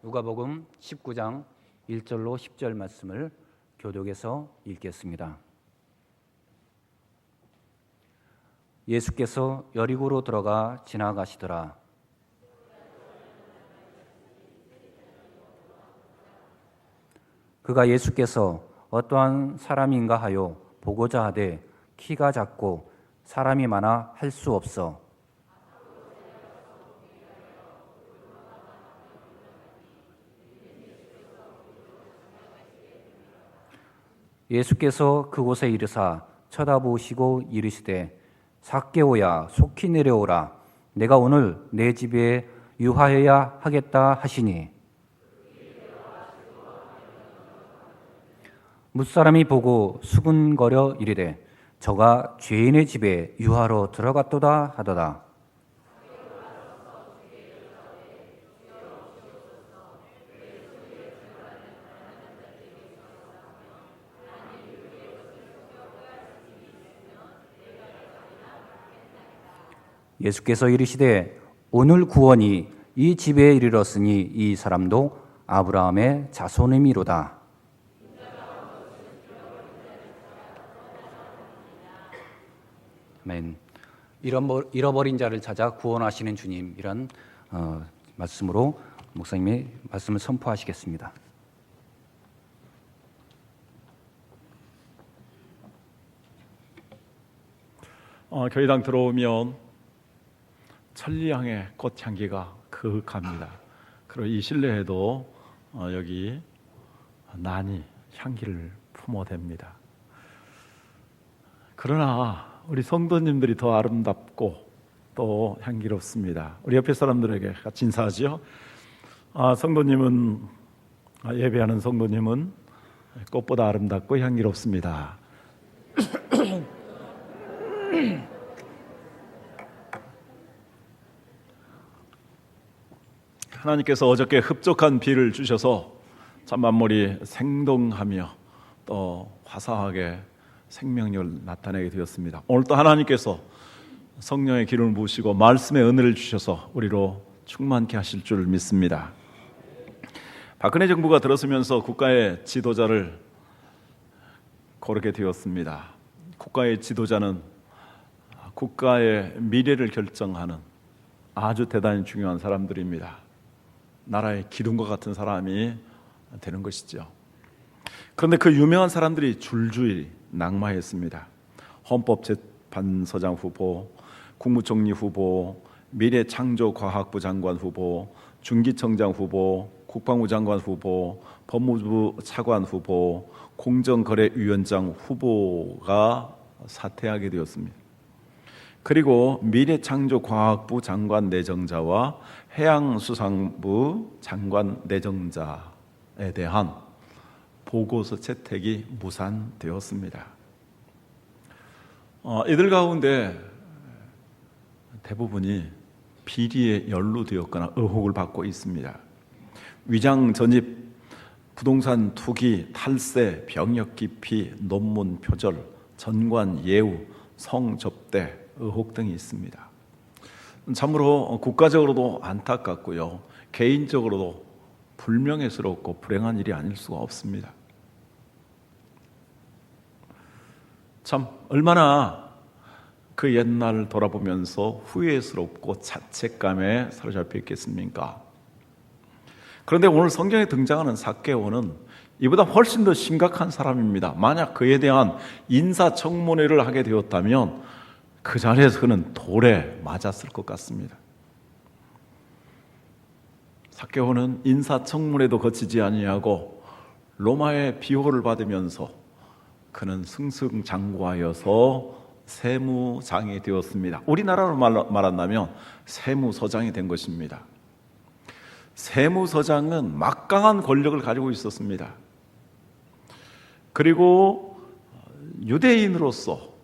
누가복음 19장 1절로 10절 말씀을 교독해서 읽겠습니다. 예수께서 여리고로 들어가 지나가시더라. 그가 예수께서 어떠한 사람인가 하여 보고자 하되 키가 작고 사람이 많아 할 수 없어 예수께서 그곳에 이르사 쳐다보시고 이르시되 삭개오야 속히 내려오라 내가 오늘 내 집에 유하여야 하겠다 하시니 뭇사람이 보고 수군거려 이르되 저가 죄인의 집에 유하러 들어갔도다 하더라. 예수께서 이르시되 오늘 구원이 이 집에 이르렀으니 이 사람도 아브라함의 자손임이로다. 아멘. 잃어버린 자를 찾아 구원하시는 주님, 이런 말씀으로 목사님이 말씀을 선포하시겠습니다. 교회당 들어오면 천리향의 꽃향기가 그윽합니다. 그리고 이 실내에도 여기 난이 향기를 품어댑니다. 그러나 우리 성도님들이 더 아름답고 또 향기롭습니다. 우리 옆에 사람들에게 같이 인사하죠. 성도님은 예배하는 성도님은 꽃보다 아름답고 향기롭습니다. 하나님께서 어저께 흡족한 비를 주셔서 참 만물이 생동하며 또 화사하게 생명력을 나타내게 되었습니다. 오늘 또 하나님께서 성령의 기름을 부으시고 말씀의 은혜를 주셔서 우리로 충만케 하실 줄 믿습니다. 박근혜 정부가 들어서면서 국가의 지도자를 고르게 되었습니다. 국가의 지도자는 국가의 미래를 결정하는 아주 대단히 중요한 사람들입니다. 나라의 기둥과 같은 사람이 되는 것이죠. 그런데 그 유명한 사람들이 줄줄이 낙마했습니다. 헌법재판소장 후보, 국무총리 후보, 미래창조과학부 장관 후보, 중기청장 후보, 국방부 장관 후보, 법무부 차관 후보, 공정거래위원장 후보가 사퇴하게 되었습니다. 그리고 미래창조과학부 장관 내정자와 해양수산부 장관 내정자에 대한 보고서 채택이 무산되었습니다. 이들 가운데 대부분이 비리에 연루되었거나 의혹을 받고 있습니다. 위장 전입, 부동산 투기, 탈세, 병역 기피, 논문 표절, 전관 예우, 성접대 의혹 등이 있습니다. 참으로 국가적으로도 안타깝고요, 개인적으로도 불명예스럽고 불행한 일이 아닐 수가 없습니다. 참 얼마나 그 옛날 돌아보면서 후회스럽고 자책감에 사로잡혀 있겠습니까? 그런데 오늘 성경에 등장하는 삭개오는 이보다 훨씬 더 심각한 사람입니다. 만약 그에 대한 인사청문회를 하게 되었다면 그 자리에서 그는 돌에 맞았을 것 같습니다. 삭개오는 인사청문회도 거치지 아니하고 로마의 비호를 받으면서 그는 승승장구하여서 세무장이 되었습니다. 우리나라로 말한다면 세무서장이 된 것입니다. 세무서장은 막강한 권력을 가지고 있었습니다. 그리고 유대인으로서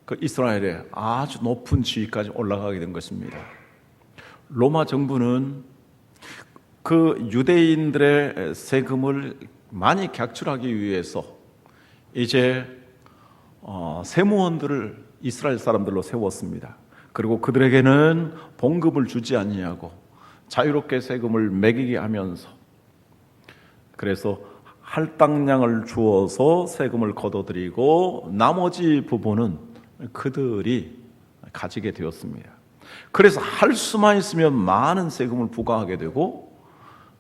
그 이스라엘의 아주 높은 지위까지 올라가게 된 것입니다. 로마 정부는 그 유대인들의 세금을 많이 객출하기 위해서 이제 세무원들을 이스라엘 사람들로 세웠습니다. 그리고 그들에게는 봉급을 주지 아니하고 자유롭게 세금을 매기게 하면서, 그래서 할당량을 주어서 세금을 걷어들이고 나머지 부분은 그들이 가지게 되었습니다. 그래서 할 수만 있으면 많은 세금을 부과하게 되고,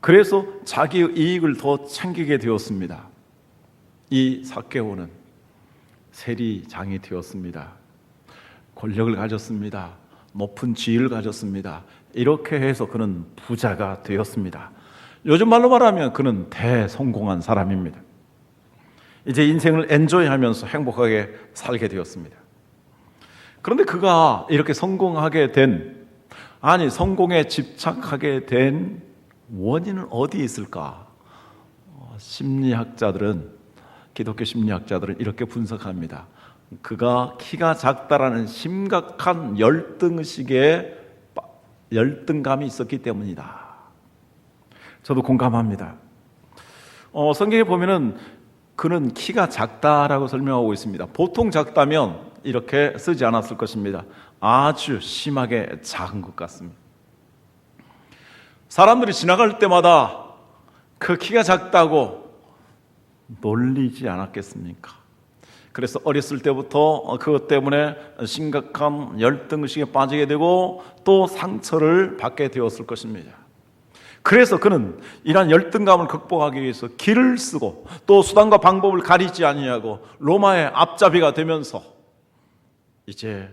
그래서 자기의 이익을 더 챙기게 되었습니다. 이 삭개오는 세리장이 되었습니다. 권력을 가졌습니다. 높은 지위를 가졌습니다. 이렇게 해서 그는 부자가 되었습니다. 요즘 말로 말하면 그는 대성공한 사람입니다. 이제 인생을 엔조이하면서 행복하게 살게 되었습니다. 그런데 그가 이렇게 성공하게 된, 성공에 집착하게 된 원인은 어디에 있을까? 기독교 심리학자들은 이렇게 분석합니다. 그가 키가 작다라는 심각한 열등감이 있었기 때문이다. 저도 공감합니다. 성경에 보면은 그는 키가 작다라고 설명하고 있습니다. 보통 작다면 이렇게 쓰지 않았을 것입니다. 아주 심하게 작은 것 같습니다. 사람들이 지나갈 때마다 그 키가 작다고 놀리지 않았겠습니까? 그래서 어렸을 때부터 그것 때문에 심각한 열등의식에 빠지게 되고 또 상처를 받게 되었을 것입니다. 그래서 그는 이러한 열등감을 극복하기 위해서 길을 쓰고 또 수단과 방법을 가리지 아니하고 로마의 앞잡이가 되면서 이제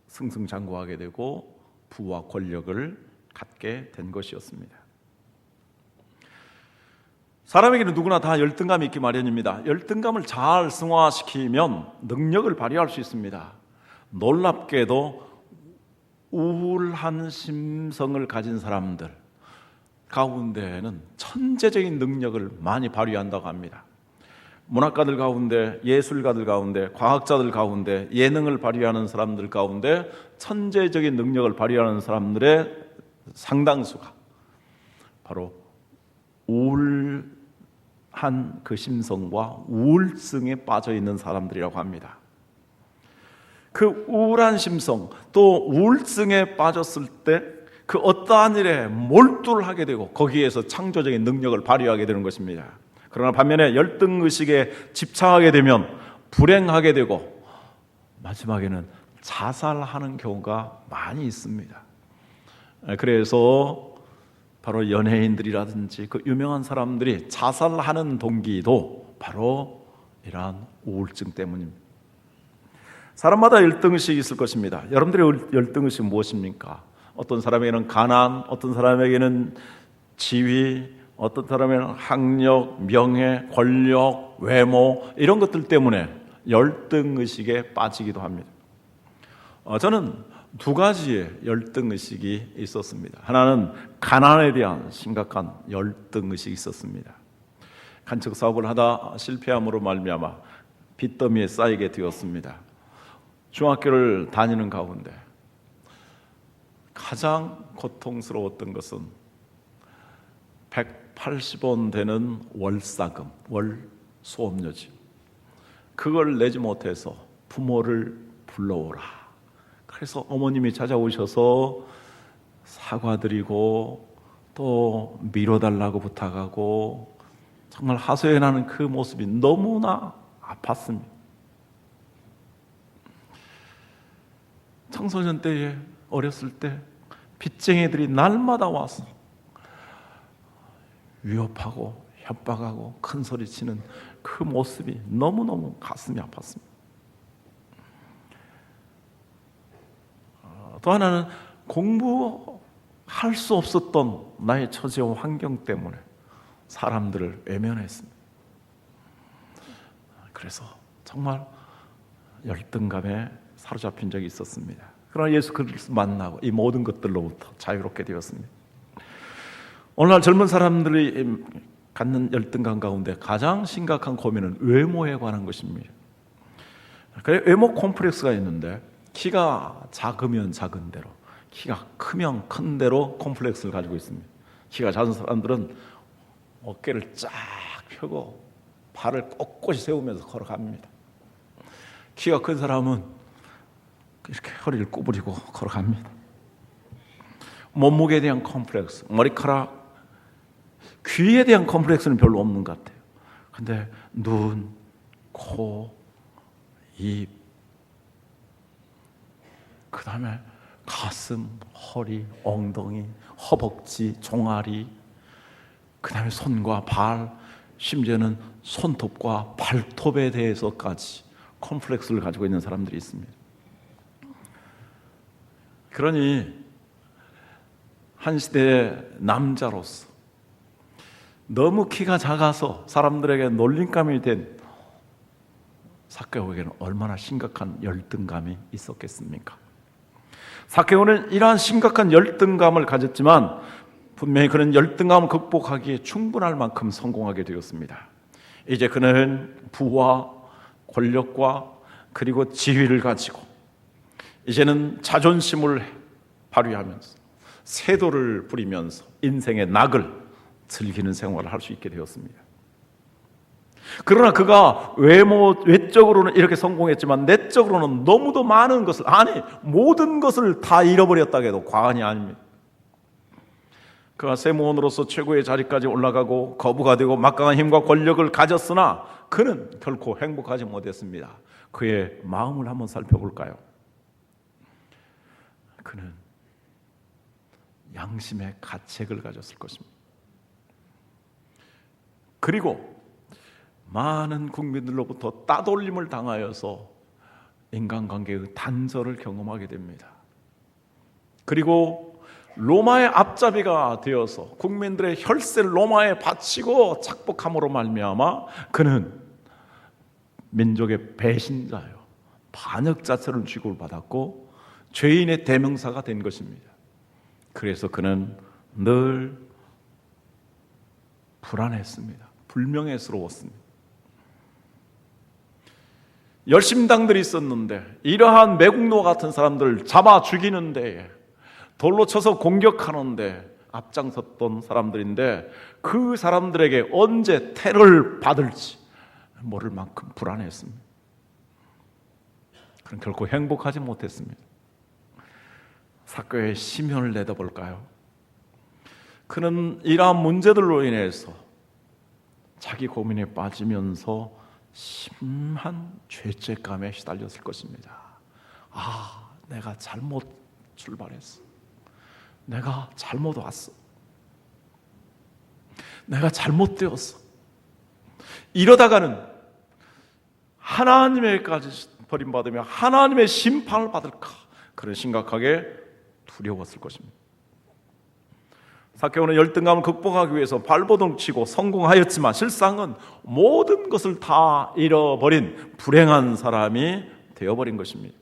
승승장구하게 되고 부와 권력을 갖게 된 것이었습니다. 사람에게는 누구나 다 열등감이 있기 마련입니다. 열등감을 잘 승화시키면 능력을 발휘할 수 있습니다. 놀랍게도 우울한 심성을 가진 사람들 가운데에는 천재적인 능력을 많이 발휘한다고 합니다. 문학가들 가운데, 예술가들 가운데, 과학자들 가운데, 예능을 발휘하는 사람들 가운데 천재적인 능력을 발휘하는 사람들의 상당수가 바로 우울한 그 심성과 우울증에 빠져 있는 사람들이라고 합니다. 그 우울한 심성 또 우울증에 빠졌을 때 그 어떠한 일에 몰두를 하게 되고 거기에서 창조적인 능력을 발휘하게 되는 것입니다. 그러나 반면에 열등의식에 집착하게 되면 불행하게 되고 마지막에는 자살하는 경우가 많이 있습니다. 그래서 바로 연예인들이라든지 그 유명한 사람들이 자살하는 동기도 바로 이러한 우울증 때문입니다. 사람마다 열등의식이 있을 것입니다. 여러분들의 열등의식은 무엇입니까? 어떤 사람에게는 가난, 어떤 사람에게는 지위, 어떤 사람에게는 학력, 명예, 권력, 외모 이런 것들 때문에 열등의식에 빠지기도 합니다. 저는 두 가지의 열등의식이 있었습니다. 하나는 가난에 대한 심각한 열등의식이 있었습니다. 간척사업을 하다 실패함으로 말미암아 빚더미에 쌓이게 되었습니다. 중학교를 다니는 가운데 가장 고통스러웠던 것은 180원 되는 월사금, 월 수업료지. 그걸 내지 못해서 부모를 불러오라. 그래서 어머님이 찾아오셔서 사과드리고 또 미뤄달라고 부탁하고 정말 하소연하는 그 모습이 너무나 아팠습니다. 청소년 때에 어렸을 때 빚쟁이들이 날마다 와서 위협하고 협박하고 큰 소리치는 그 모습이 너무너무 가슴이 아팠습니다. 또 하나는 공부할 수 없었던 나의 처지와 환경 때문에 사람들을 외면했습니다. 그래서 정말 열등감에 사로잡힌 적이 있었습니다. 그러나 예수 그리스도 만나고 이 모든 것들로부터 자유롭게 되었습니다. 오늘날 젊은 사람들이 갖는 열등감 가운데 가장 심각한 고민은 외모에 관한 것입니다. 그래, 외모 콤플렉스가 있는데 키가 작으면 작은 대로, 키가 크면 큰 대로 콤플렉스를 가지고 있습니다. 키가 작은 사람들은 어깨를 쫙 펴고 발을 꼿꼿이 세우면서 걸어갑니다. 키가 큰 사람은 이렇게 허리를 구부리고 걸어갑니다. 몸무게에 대한 컴플렉스, 머리카락, 귀에 대한 컴플렉스는 별로 없는 것 같아요. 근데 눈, 코, 입, 그 다음에 가슴, 허리, 엉덩이, 허벅지, 종아리, 그 다음에 손과 발, 심지어는 손톱과 발톱에 대해서까지 컴플렉스를 가지고 있는 사람들이 있습니다. 그러니 한 시대의 남자로서 너무 키가 작아서 사람들에게 놀림감이 된 삭개오에게는 얼마나 심각한 열등감이 있었겠습니까? 삭개오는 이러한 심각한 열등감을 가졌지만 분명히 그는 열등감을 극복하기에 충분할 만큼 성공하게 되었습니다. 이제 그는 부와 권력과 그리고 지위를 가지고 이제는 자존심을 발휘하면서 세도를 부리면서 인생의 낙을 즐기는 생활을 할 수 있게 되었습니다. 그러나 그가 외적으로는 이렇게 성공했지만 내적으로는 너무도 많은 것을, 아니 모든 것을 다 잃어버렸다고 해도 과언이 아닙니다. 그가 세무원으로서 최고의 자리까지 올라가고 거부가 되고 막강한 힘과 권력을 가졌으나 그는 결코 행복하지 못했습니다. 그의 마음을 한번 살펴볼까요? 그는 양심의 가책을 가졌을 것입니다. 그리고 많은 국민들로부터 따돌림을 당하여서 인간관계의 단절을 경험하게 됩니다. 그리고 로마의 앞잡이가 되어서 국민들의 혈세를 로마에 바치고 착복함으로 말미암아 그는 민족의 배신자요, 반역 자체를 취급을 받았고 죄인의 대명사가 된 것입니다. 그래서 그는 늘 불안했습니다. 불명예스러웠습니다. 열심당들이 있었는데 이러한 매국노 같은 사람들을 잡아 죽이는 데에 돌로 쳐서 공격하는데 앞장섰던 사람들인데 그 사람들에게 언제 테러를 받을지 모를 만큼 불안했습니다. 그는 결코 행복하지 못했습니다. 삭개오의 심연을 내다볼까요? 그는 이러한 문제들로 인해서 자기 고민에 빠지면서 심한 죄책감에 시달렸을 것입니다. 아, 내가 잘못 출발했어. 내가 잘못 왔어. 내가 잘못되었어. 이러다가는 하나님에게까지 버림받으며 하나님의 심판을 받을까? 그런 심각하게 두려웠을 것입니다. 삭개오는 열등감을 극복하기 위해서 발버둥 치고 성공하였지만 실상은 모든 것을 다 잃어버린 불행한 사람이 되어버린 것입니다.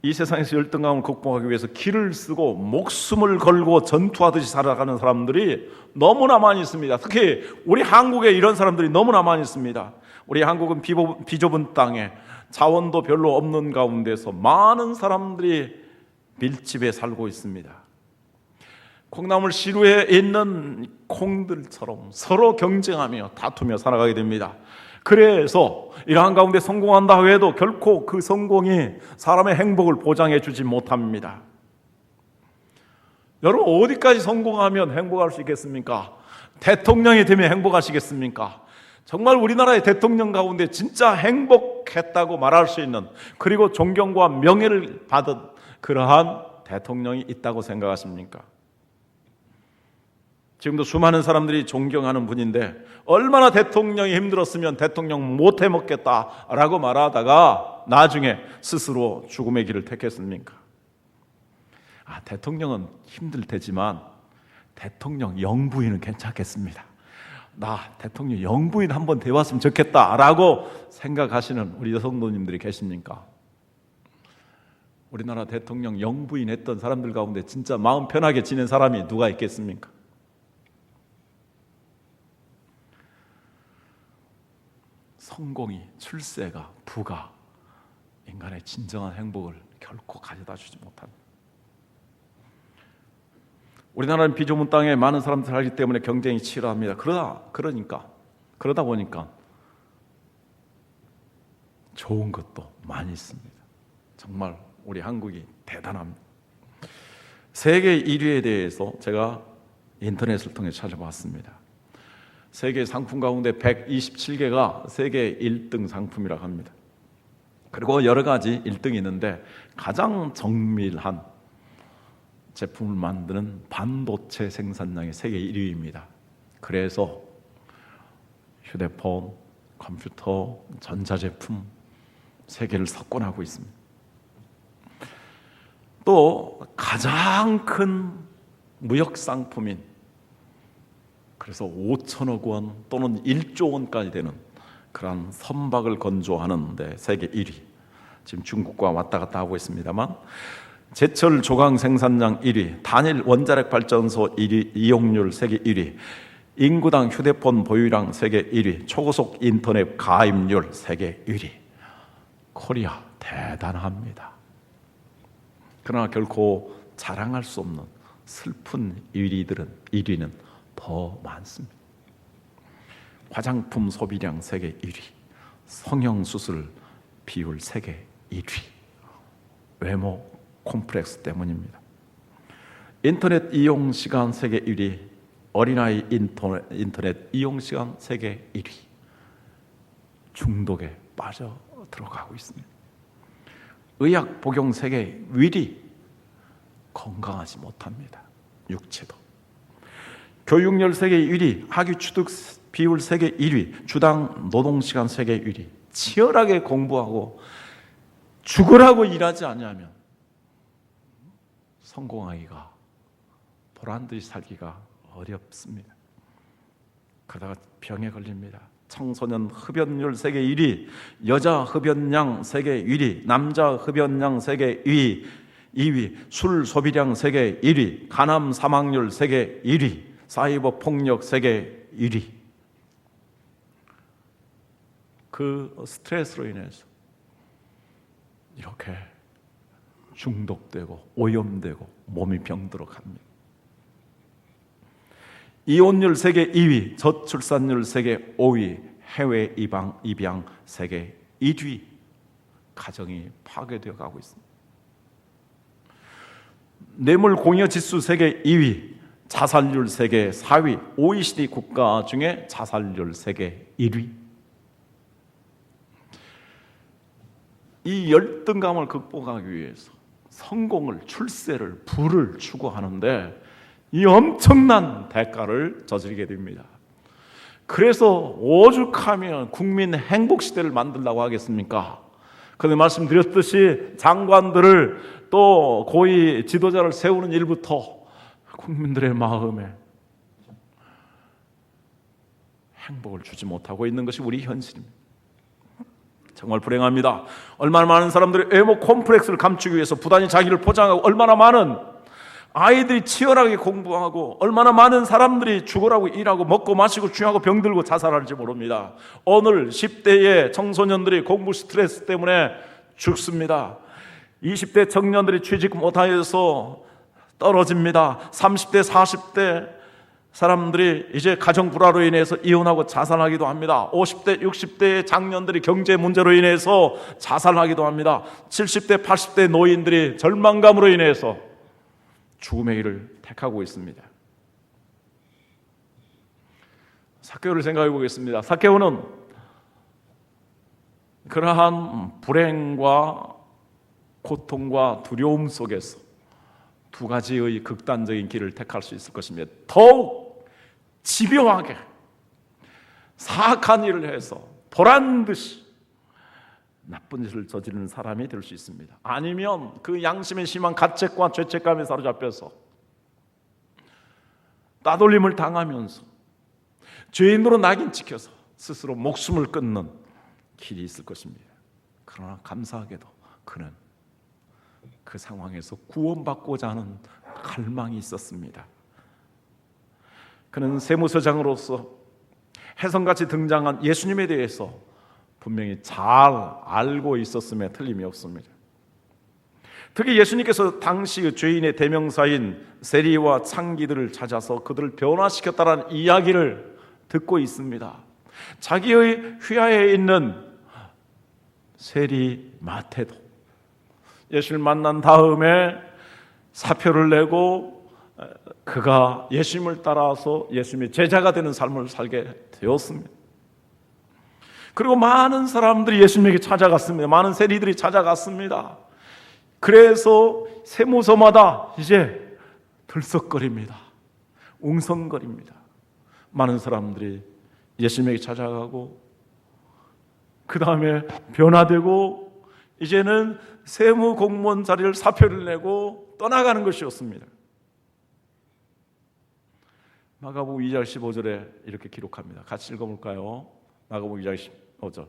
이 세상에서 열등감을 극복하기 위해서 길을 쓰고 목숨을 걸고 전투하듯이 살아가는 사람들이 너무나 많이 있습니다. 특히 우리 한국에 이런 사람들이 너무나 많이 있습니다. 우리 한국은 비좁은 땅에 자원도 별로 없는 가운데서 많은 사람들이 밀집에 살고 있습니다. 콩나물 시루에 있는 콩들처럼 서로 경쟁하며 다투며 살아가게 됩니다. 그래서 이러한 가운데 성공한다 해도 결코 그 성공이 사람의 행복을 보장해 주지 못합니다. 여러분, 어디까지 성공하면 행복할 수 있겠습니까? 대통령이 되면 행복하시겠습니까? 정말 우리나라의 대통령 가운데 진짜 행복했다고 말할 수 있는, 그리고 존경과 명예를 받은 그러한 대통령이 있다고 생각하십니까? 지금도 수많은 사람들이 존경하는 분인데 얼마나 대통령이 힘들었으면 대통령 못 해먹겠다라고 말하다가 나중에 스스로 죽음의 길을 택했습니까? 대통령은 힘들 테지만 대통령 영부인은 괜찮겠습니다. 나 대통령 영부인 한번 되었으면 좋겠다라고 생각하시는 우리 성도님들이 계십니까? 우리나라 대통령 영부인 했던 사람들 가운데 진짜 마음 편하게 지낸 사람이 누가 있겠습니까? 성공이, 출세가, 부가 인간의 진정한 행복을 결코 가져다 주지 못합니다. 우리나라는 비좁은 땅에 많은 사람들이 살기 때문에 경쟁이 치열합니다. 그러다 보니까 좋은 것도 많이 있습니다. 정말 우리 한국이 대단합니다. 세계 1위에 대해서 제가 인터넷을 통해 찾아봤습니다. 세계 상품 가운데 127개가 세계 1등 상품이라고 합니다. 그리고 여러 가지 1등이 있는데 가장 정밀한 제품을 만드는 반도체 생산량이 세계 1위입니다. 그래서 휴대폰, 컴퓨터, 전자제품 세계를 석권하고 있습니다. 또 가장 큰 무역 상품인, 그래서 5천억 원 또는 1조 원까지 되는 그러한 선박을 건조하는데 세계 1위. 지금 중국과 왔다 갔다 하고 있습니다만, 제철 조강 생산량 1위, 단일 원자력 발전소 1위, 이용률 세계 1위, 인구당 휴대폰 보유량 세계 1위, 초고속 인터넷 가입률 세계 1위. 코리아 대단합니다. 그러나 결코 자랑할 수 없는 슬픈 1위는 더 많습니다. 화장품 소비량 세계 1위, 성형수술 비율 세계 1위. 외모 콤플렉스 때문입니다. 인터넷 이용 시간 세계 1위, 어린아이 인터넷 이용 시간 세계 1위. 중독에 빠져 들어가고 있습니다. 의약 복용 세계 1위, 건강하지 못합니다. 육체도. 교육열 세계 1위, 학위 취득 비율 세계 1위, 주당 노동시간 세계 1위. 치열하게 공부하고 죽으라고 일하지 않으면 성공하기가, 보란듯이 살기가 어렵습니다. 그러다가 병에 걸립니다. 청소년 흡연율 세계 1위, 여자 흡연량 세계 1위, 남자 흡연량 세계 2위, 술 소비량 세계 1위, 간암 사망률 세계 1위, 사이버 폭력 세계 1위. 그 스트레스로 인해서 이렇게 중독되고 오염되고 몸이 병들어 갑니다. 이혼율 세계 2위, 저출산율 세계 5위, 해외 입양 세계 1위. 가정이 파괴되어 가고 있습니다. 뇌물 공여 지수 세계 2위, 자살률 세계 4위, OECD 국가 중에 자살률 세계 1위. 이 열등감을 극복하기 위해서 성공을, 출세를, 부를 추구하는데 이 엄청난 대가를 저지르게 됩니다. 그래서 오죽하면 국민 행복 시대를 만들려고 하겠습니까? 그런데 말씀드렸듯이 장관들을 또 고위 지도자를 세우는 일부터 국민들의 마음에 행복을 주지 못하고 있는 것이 우리 현실입니다. 정말 불행합니다. 얼마나 많은 사람들이 외모 콤플렉스를 감추기 위해서 부단히 자기를 포장하고, 얼마나 많은 아이들이 치열하게 공부하고, 얼마나 많은 사람들이 죽으라고 일하고 먹고 마시고 취하고 병들고 자살할지 모릅니다. 오늘 10대의 청소년들이 공부 스트레스 때문에 죽습니다. 20대 청년들이 취직 못하여서 떨어집니다. 30대 40대 사람들이 이제 가정 불화로 인해서 이혼하고 자살하기도 합니다. 50대 60대의 장년들이 경제 문제로 인해서 자살하기도 합니다. 70대 80대 노인들이 절망감으로 인해서 죽음의 길을 택하고 있습니다. 삭개오를 생각해 보겠습니다. 삭개오는 그러한 불행과 고통과 두려움 속에서 두 가지의 극단적인 길을 택할 수 있을 것입니다. 더욱 집요하게 사악한 일을 해서 보란듯이 나쁜 짓을 저지르는 사람이 될 수 있습니다. 아니면 그 양심에 심한 가책과 죄책감에 사로잡혀서 따돌림을 당하면서 죄인으로 낙인 찍혀서 스스로 목숨을 끊는 길이 있을 것입니다. 그러나 감사하게도 그는 그 상황에서 구원받고자 하는 갈망이 있었습니다. 그는 세무서장으로서 혜성같이 등장한 예수님에 대해서 분명히 잘 알고 있었음에 틀림이 없습니다. 특히 예수님께서 당시 죄인의 대명사인 세리와 창기들을 찾아서 그들을 변화시켰다는 이야기를 듣고 있습니다. 자기의 휘하에 있는 세리 마태도 예수를 만난 다음에 사표를 내고 그가 예수님을 따라서 예수님의 제자가 되는 삶을 살게 되었습니다. 그리고 많은 사람들이 예수님에게 찾아갔습니다. 많은 세리들이 찾아갔습니다. 그래서 세무서마다 이제 들썩거립니다. 웅성거립니다. 많은 사람들이 예수님에게 찾아가고 그 다음에 변화되고 이제는 세무 공무원 자리를 사표를 내고 떠나가는 것이었습니다. 마가복음 2장 15절에 이렇게 기록합니다. 같이 읽어볼까요? 마가복음 2장 15절.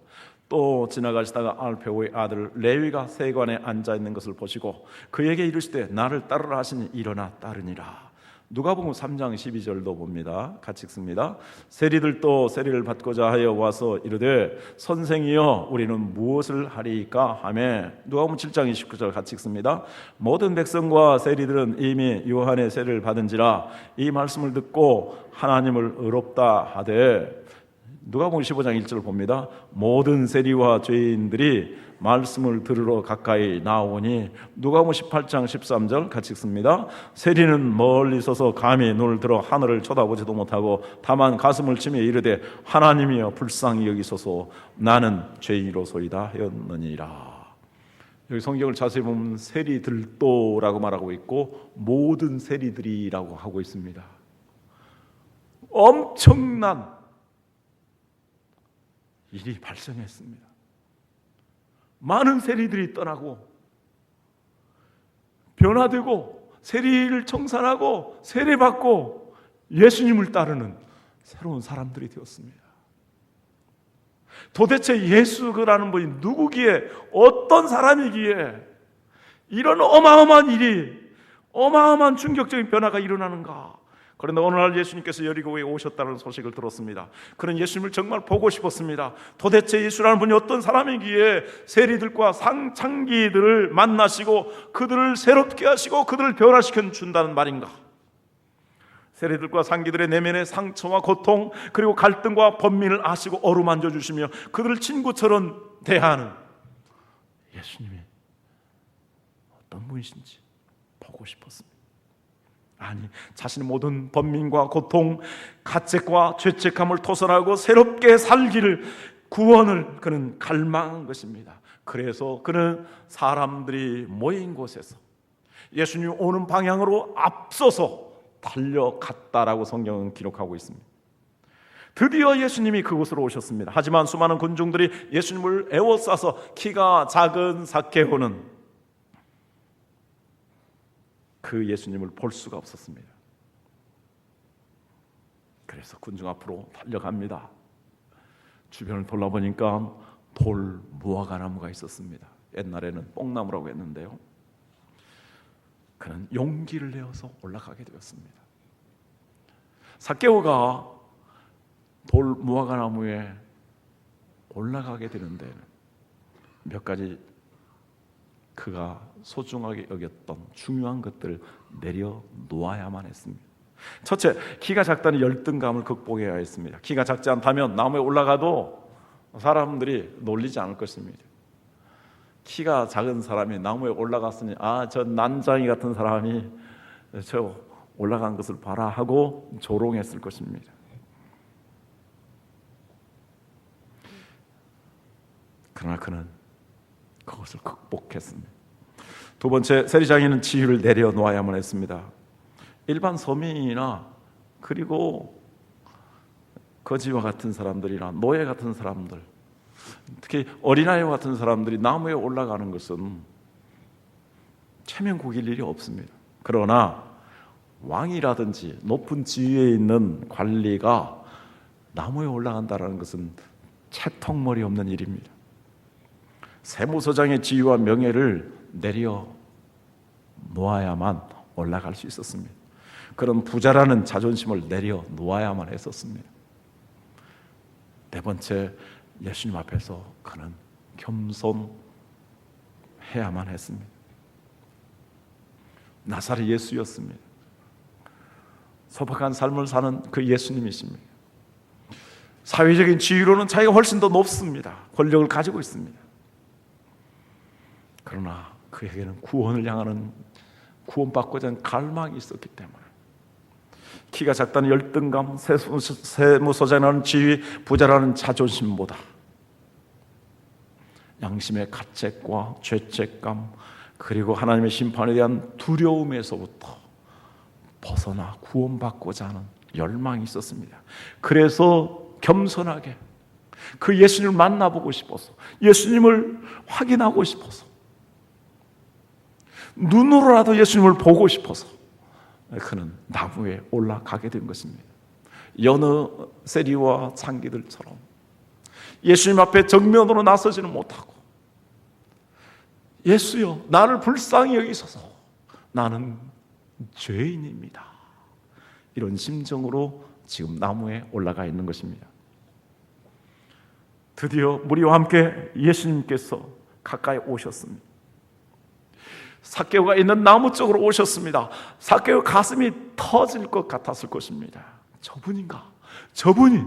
또 지나가시다가 알페오의 아들 레위가 세관에 앉아있는 것을 보시고 그에게 이르시되 나를 따르라 하시니 일어나 따르니라. 누가복음 3장 12절도 봅니다. 같이 읽습니다. 세리들도 세리를 받고자 하여 와서 이르되 선생이여 우리는 무엇을 하리이까 하매. 누가복음 7장 29절 같이 읽습니다. 모든 백성과 세리들은 이미 요한의 세례를 받은지라 이 말씀을 듣고 하나님을 의롭다 하되. 누가복음 15장 1절을 봅니다. 모든 세리와 죄인들이 말씀을 들으러 가까이 나오니. 누가복음 18장 13절 같이 읽습니다. 세리는 멀리 서서 감히 눈을 들어 하늘을 쳐다보지도 못하고 다만 가슴을 치며 이르되 하나님이여 불쌍히 여기소서 나는 죄인이로소이다 하였느니라. 여기 성경을 자세히 보면 세리들도라고 말하고 있고 모든 세리들이라고 하고 있습니다. 엄청난 일이 발생했습니다. 많은 세리들이 떠나고 변화되고 세리를 청산하고 세례받고 예수님을 따르는 새로운 사람들이 되었습니다. 도대체 예수라는 분이 누구기에 어떤 사람이기에 이런 어마어마한 일이 어마어마한 충격적인 변화가 일어나는가. 그런데 오늘날 예수님께서 여리고에 오셨다는 소식을 들었습니다. 그는 예수님을 정말 보고 싶었습니다. 도대체 예수라는 분이 어떤 사람이기에 세리들과 상창기들을 만나시고 그들을 새롭게 하시고 그들을 변화시켜 준다는 말인가. 세리들과 상기들의 내면의 상처와 고통 그리고 갈등과 번민을 아시고 어루만져 주시며 그들을 친구처럼 대하는 예수님이 어떤 분이신지 보고 싶었습니다. 아니, 자신의 모든 번민과 고통, 가책과 죄책감을 토설하고 새롭게 살기를, 구원을 그는 갈망한 것입니다. 그래서 그는 사람들이 모인 곳에서 예수님이 오는 방향으로 앞서서 달려갔다라고 성경은 기록하고 있습니다. 드디어 예수님이 그곳으로 오셨습니다. 하지만 수많은 군중들이 예수님을 에워싸서 키가 작은 삭개오는 그 예수님을 볼 수가 없었습니다. 그래서 군중 앞으로 달려갑니다. 주변을 돌아보니까 돌 무화과나무가 있었습니다. 옛날에는 뽕나무라고 했는데요. 그는 용기를 내어서 올라가게 되었습니다. 삭개오가 돌 무화과나무에 올라가게 되는데 몇 가지 그가 소중하게 여겼던 중요한 것들을 내려놓아야만 했습니다. 첫째, 키가 작다는 열등감을 극복해야 했습니다. 키가 작지 않다면 나무에 올라가도 사람들이 놀리지 않을 것입니다. 키가 작은 사람이 나무에 올라갔으니 저 난장이 같은 사람이 저 올라간 것을 봐라 하고 조롱했을 것입니다. 그러나 그는 그것을 극복했습니다. 두 번째, 세리장에는 지위를 내려놓아야만 했습니다. 일반 서민이나 그리고 거지와 같은 사람들이나 노예 같은 사람들, 특히 어린아이와 같은 사람들이 나무에 올라가는 것은 체면 구길 일이 없습니다. 그러나 왕이라든지 높은 지위에 있는 관리가 나무에 올라간다는 것은 채통머리 없는 일입니다. 세무서장의 지위와 명예를 내려놓아야만 올라갈 수 있었습니다. 그런 부자라는 자존심을 내려놓아야만 했었습니다. 네 번째, 예수님 앞에서 그는 겸손해야만 했습니다. 나사렛 예수였습니다. 소박한 삶을 사는 그 예수님이십니다. 사회적인 지위로는 자기가 훨씬 더 높습니다. 권력을 가지고 있습니다. 그러나 그에게는 구원을 향하는, 구원받고자 하는 갈망이 있었기 때문에. 키가 작다는 열등감, 세무서장이라는 지위, 부자라는 자존심보다 양심의 가책과 죄책감, 그리고 하나님의 심판에 대한 두려움에서부터 벗어나 구원받고자 하는 열망이 있었습니다. 그래서 겸손하게 그 예수님을 만나보고 싶어서, 예수님을 확인하고 싶어서, 눈으로라도 예수님을 보고 싶어서 그는 나무에 올라가게 된 것입니다. 여느 세리와 창기들처럼 예수님 앞에 정면으로 나서지는 못하고, 예수여 나를 불쌍히 여기소서, 나는 죄인입니다, 이런 심정으로 지금 나무에 올라가 있는 것입니다. 드디어 무리와 함께 예수님께서 가까이 오셨습니다. 삭개오가 있는 나무 쪽으로 오셨습니다. 삭개오 가슴이 터질 것 같았을 것입니다. 저분인가? 저분이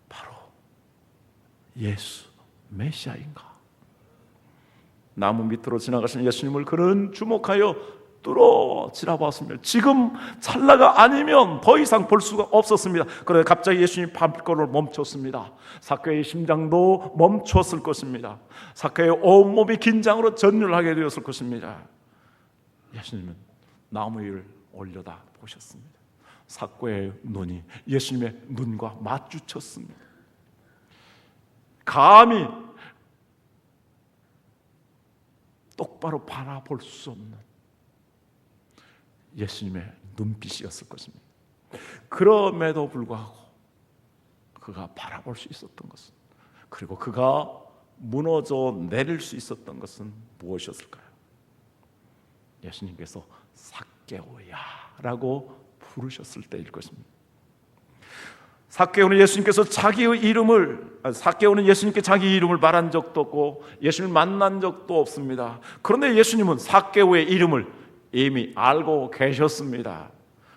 바로 예수 메시아인가? 나무 밑으로 지나가신 예수님을 그는 주목하여 뚫어 지나봤습니다. 지금 찰나가 아니면 더 이상 볼 수가 없었습니다. 그런데 갑자기 예수님이 발걸음을 멈췄습니다. 삭개오의 심장도 멈췄을 것입니다. 삭개오의 온몸이 긴장으로 전율하게 되었을 것입니다. 예수님은 나무 위를 올려다 보셨습니다. 삭개오의 눈이 예수님의 눈과 마주쳤습니다. 감히 똑바로 바라볼 수 없는 예수님의 눈빛이었을 것입니다. 그럼에도 불구하고 그가 바라볼 수 있었던 것은, 그리고 그가 무너져 내릴 수 있었던 것은 무엇이었을까요? 예수님께서 삭개오야 라고 부르셨을 때일 것입니다. 삭개오는 예수님께서 삭개오는 예수님께 자기 이름을 말한 적도 없고 예수님을 만난 적도 없습니다. 그런데 예수님은 삭개오의 이름을 이미 알고 계셨습니다.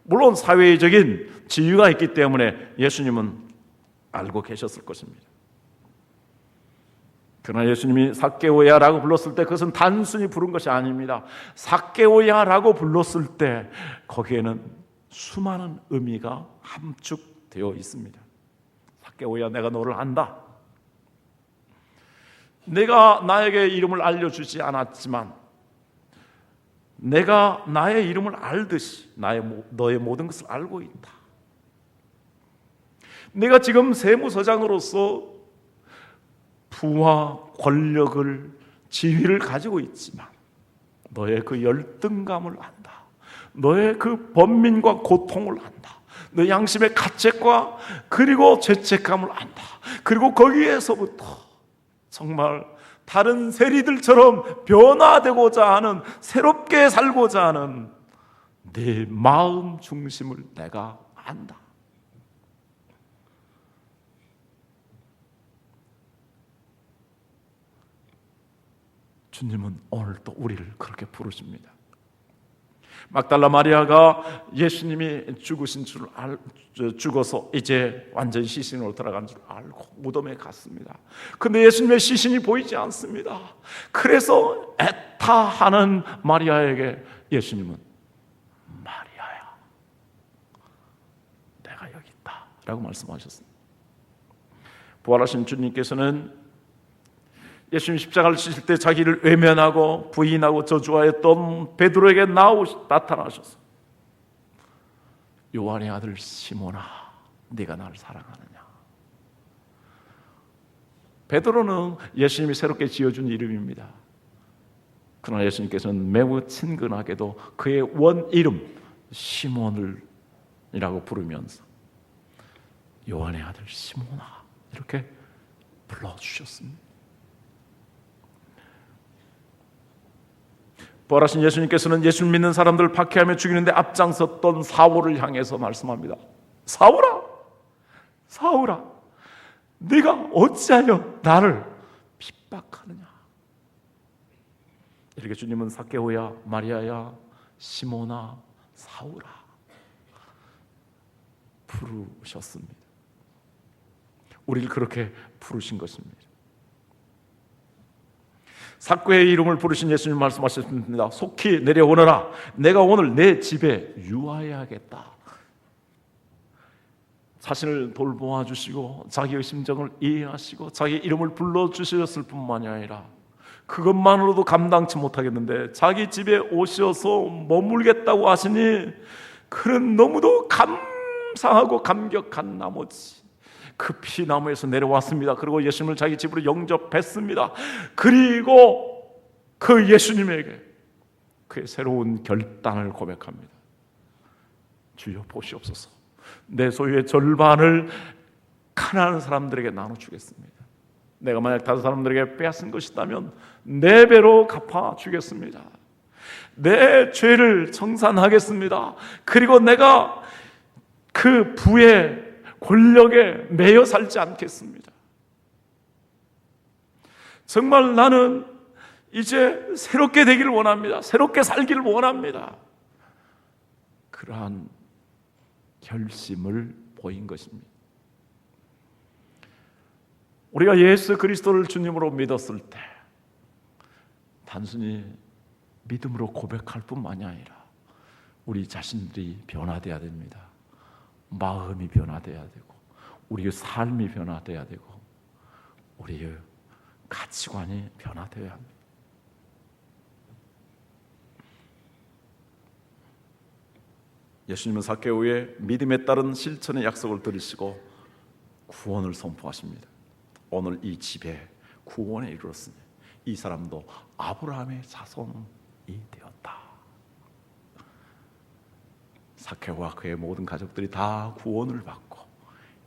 물론 사회적인 지위가 있기 때문에 예수님은 알고 계셨을 것입니다. 그러나 예수님이 삭개오야라고 불렀을 때 그것은 단순히 부른 것이 아닙니다. 삭개오야라고 불렀을 때 거기에는 수많은 의미가 함축되어 있습니다. 삭개오야, 내가 너를 안다. 내가 나에게 이름을 알려주지 않았지만 내가 나의 이름을 알듯이 너의 모든 것을 알고 있다. 내가 지금 세무서장으로서 부와 권력을, 지위를 가지고 있지만 너의 그 열등감을 안다. 너의 그 번민과 고통을 안다. 너의 양심의 가책과 그리고 죄책감을 안다. 그리고 거기에서부터 정말 다른 세리들처럼 변화되고자 하는, 새롭게 살고자 하는 네 마음 중심을 내가 안다. 주님은 오늘 또 우리를 그렇게 부르십니다. 막달라 마리아가 예수님이 죽어서 이제 완전 시신으로 들어간 줄 알고 무덤에 갔습니다. 근데 예수님의 시신이 보이지 않습니다. 그래서 애타하는 마리아에게 예수님은 마리아야, 내가 여기 있다 라고 말씀하셨습니다. 부활하신 주님께서는 예수님 십자가를 지실 때 자기를 외면하고 부인하고 저주하였던 베드로에게 나타나셔서 요한의 아들 시몬아, 네가 나를 사랑하느냐. 베드로는 예수님이 새롭게 지어준 이름입니다. 그러나 예수님께서는 매우 친근하게도 그의 원 이름 시몬이라고 부르면서 요한의 아들 시몬아 이렇게 불러주셨습니다. 부활하신 예수님께서는 예수를 믿는 사람들을 박해하며 죽이는데 앞장섰던 사울을 향해서 말씀합니다. 사울아, 사울아, 네가 어찌하여 나를 핍박하느냐. 이렇게 주님은 삭개오야, 마리아야, 시몬아, 사울아 부르셨습니다. 우리를 그렇게 부르신 것입니다. 삭개오의 이름을 부르신 예수님 말씀하셨습니다. 속히 내려오너라. 내가 오늘 내 집에 유하여야겠다. 자신을 돌보아 주시고 자기의 심정을 이해하시고 자기 이름을 불러주셨을 뿐만이 아니라 그것만으로도 감당치 못하겠는데 자기 집에 오셔서 머물겠다고 하시니 그는 너무도 감사하고 감격한 나머지 급히 나무에서 내려왔습니다. 그리고 예수님을 자기 집으로 영접했습니다. 그리고 그 예수님에게 그의 새로운 결단을 고백합니다. 주여 보시옵소서. 내 소유의 절반을 가난한 사람들에게 나눠주겠습니다. 내가 만약 다른 사람들에게 빼앗은 것이 있다면 4배로 갚아주겠습니다. 내 죄를 청산하겠습니다. 그리고 내가 그 부의 권력에 매여 살지 않겠습니다. 정말 나는 이제 새롭게 되기를 원합니다. 새롭게 살기를 원합니다. 그러한 결심을 보인 것입니다. 우리가 예수 그리스도를 주님으로 믿었을 때 단순히 믿음으로 고백할 뿐만이 아니라 우리 자신들이 변화되어야 됩니다. 마음이 변화되어야 되고 우리의 삶이 변화되어야 되고 우리의 가치관이 변화되어야 합니다. 예수님은 삭개오의 믿음에 따른 실천의 약속을 들으시고 구원을 선포하십니다. 오늘 이 집에 구원에 이르렀으니 이 사람도 아브라함의 자손이 되었다. 삭개오와 그의 모든 가족들이 다 구원을 받고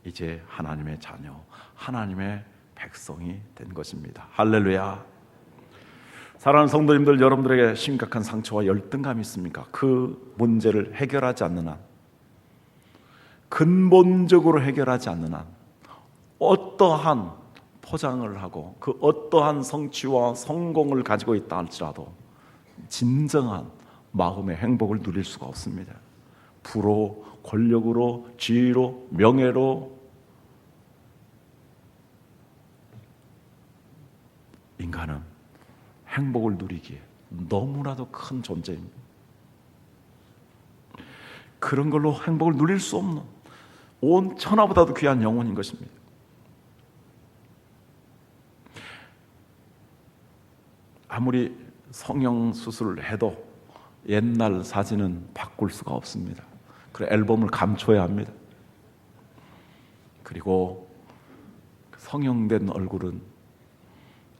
이제 하나님의 자녀, 하나님의 백성이 된 것입니다. 할렐루야. 사랑하는 성도님들, 여러분들에게 심각한 상처와 열등감이 있습니까? 그 문제를 해결하지 않는 한, 근본적으로 해결하지 않는 한 어떠한 포장을 하고 그 어떠한 성취와 성공을 가지고 있다 할지라도 진정한 마음의 행복을 누릴 수가 없습니다. 부로, 권력으로, 지위로, 명예로 인간은 행복을 누리기에 너무나도 큰 존재입니다. 그런 걸로 행복을 누릴 수 없는 온 천하보다도 귀한 영혼인 것입니다. 아무리 성형수술을 해도 옛날 사진은 바꿀 수가 없습니다. 그래 앨범을 감춰야 합니다. 그리고 성형된 얼굴은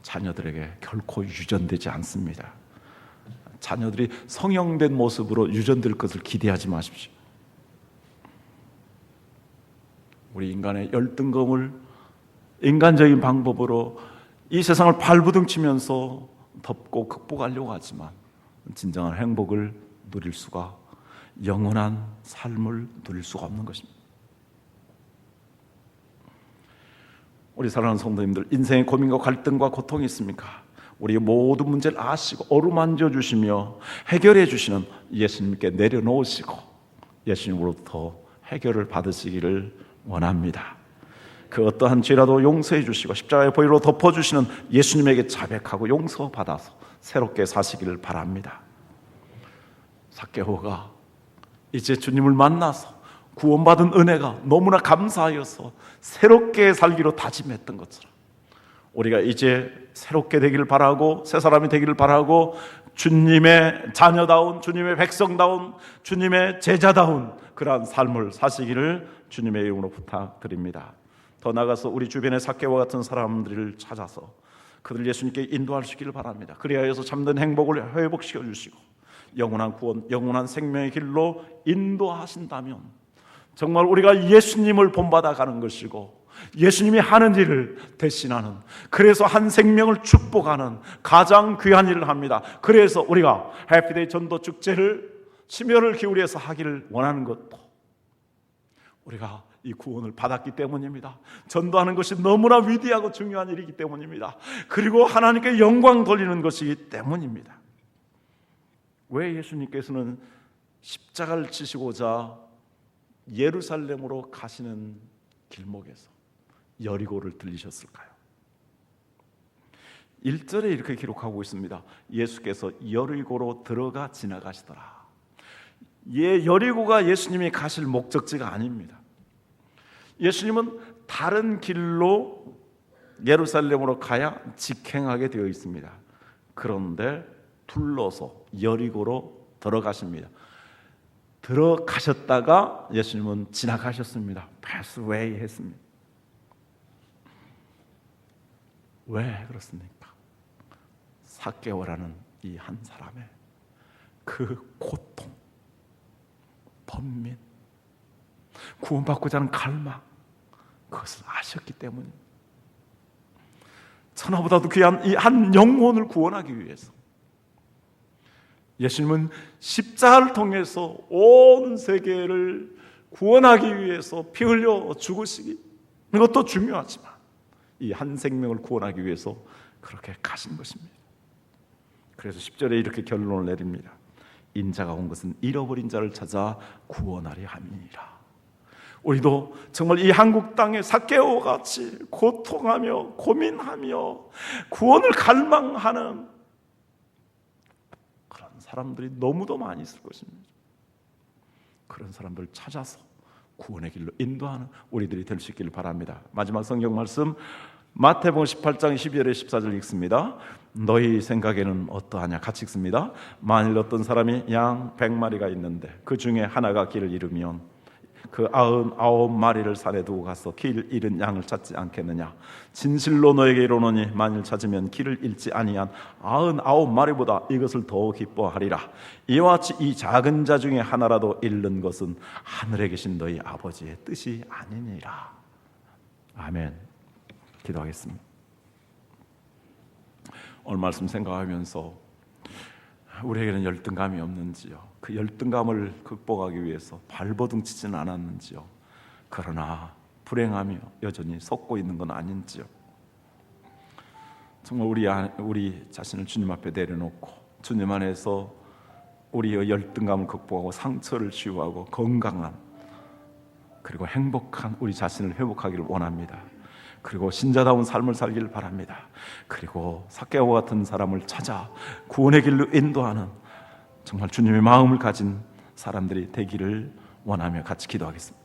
자녀들에게 결코 유전되지 않습니다. 자녀들이 성형된 모습으로 유전될 것을 기대하지 마십시오. 우리 인간의 열등감을 인간적인 방법으로 이 세상을 발부둥치면서 덮고 극복하려고 하지만 진정한 행복을 누릴 수가, 영원한 삶을 누릴 수가 없는 것입니다. 우리 사랑하는 성도님들, 인생의 고민과 갈등과 고통이 있습니까? 우리의 모든 문제를 아시고 어루만져 주시며 해결해 주시는 예수님께 내려놓으시고 예수님으로부터 해결을 받으시기를 원합니다. 그 어떠한 죄라도 용서해 주시고 십자가의 보혈로 덮어주시는 예수님에게 자백하고 용서받아서 새롭게 사시기를 바랍니다. 삭개오가 이제 주님을 만나서 구원받은 은혜가 너무나 감사하여서 새롭게 살기로 다짐했던 것처럼 우리가 이제 새롭게 되기를 바라고 새 사람이 되기를 바라고 주님의 자녀다운, 주님의 백성다운, 주님의 제자다운 그러한 삶을 사시기를 주님의 이름으로 부탁드립니다. 더 나아가서 우리 주변의 삭개오와 같은 사람들을 찾아서 그들 예수님께 인도하시기를 바랍니다. 그리하여서 참된 행복을 회복시켜 주시고 영원한 구원, 영원한 생명의 길로 인도하신다면 정말 우리가 예수님을 본받아 가는 것이고 예수님이 하는 일을 대신하는, 그래서 한 생명을 축복하는 가장 귀한 일을 합니다. 그래서 우리가 해피데이 전도 축제를 심혈을 기울여서 하기를 원하는 것도 우리가 이 구원을 받았기 때문입니다. 전도하는 것이 너무나 위대하고 중요한 일이기 때문입니다. 그리고 하나님께 영광 돌리는 것이기 때문입니다. 왜 예수님께서는 십자가를 지시고자 예루살렘으로 가시는 길목에서 여리고를 들리셨을까요? 1절에 이렇게 기록하고 있습니다. 예수께서 여리고로 들어가 지나가시더라. 여리고가 예수님이 가실 목적지가 아닙니다. 예수님은 다른 길로 예루살렘으로 가야 직행하게 되어 있습니다. 그런데 둘러서 여리고로 들어가십니다. 들어가셨다가 예수님은 지나가셨습니다. Pass away 했습니다. 왜 그렇습니까? 삭개오라는 이 한 사람의 그 고통, 번민, 구원받고자 하는 갈망, 그것을 아셨기 때문입니다. 천하보다도 귀한 이 한 영혼을 구원하기 위해서 예수님은 십자가를 통해서 온 세계를 구원하기 위해서 피 흘려 죽으시기, 이것도 중요하지만 이 한 생명을 구원하기 위해서 그렇게 가신 것입니다. 그래서 10절에 이렇게 결론을 내립니다. 인자가 온 것은 잃어버린 자를 찾아 구원하려 함이니라. 우리도 정말 이 한국 땅에 삭개오 같이 고통하며 고민하며 구원을 갈망하는 그런 사람들이 너무도 많이 있을 것입니다. 그런 사람들을 찾아서 구원의 길로 인도하는 우리들이 될 수 있기를 바랍니다. 마지막 성경 말씀 마태복음 18장 12절에 14절 읽습니다. 너희 생각에는 어떠하냐? 같이 읽습니다. 만일 어떤 사람이 양 100마리가 있는데 그 중에 하나가 길을 잃으면 그 99마리를 산에 두고 가서 길 잃은 양을 찾지 않겠느냐? 진실로 너에게 이르노니 만일 찾으면 길을 잃지 아니한 99마리보다 이것을 더 기뻐하리라. 이와 같이 이 작은 자 중에 하나라도 잃는 것은 하늘에 계신 너희 아버지의 뜻이 아니니라. 아멘. 기도하겠습니다. 오늘 말씀 생각하면서 우리에게는 열등감이 없는지요? 그 열등감을 극복하기 위해서 발버둥 치지는 않았는지요? 그러나 불행하며 여전히 섰고 있는 건 아닌지요? 정말 우리 자신을 주님 앞에 내려놓고 주님 안에서 우리의 열등감을 극복하고 상처를 치유하고 건강한 그리고 행복한 우리 자신을 회복하기를 원합니다. 그리고 신자다운 삶을 살기를 바랍니다. 그리고 삭개오 같은 사람을 찾아 구원의 길로 인도하는 정말 주님의 마음을 가진 사람들이 되기를 원하며 같이 기도하겠습니다.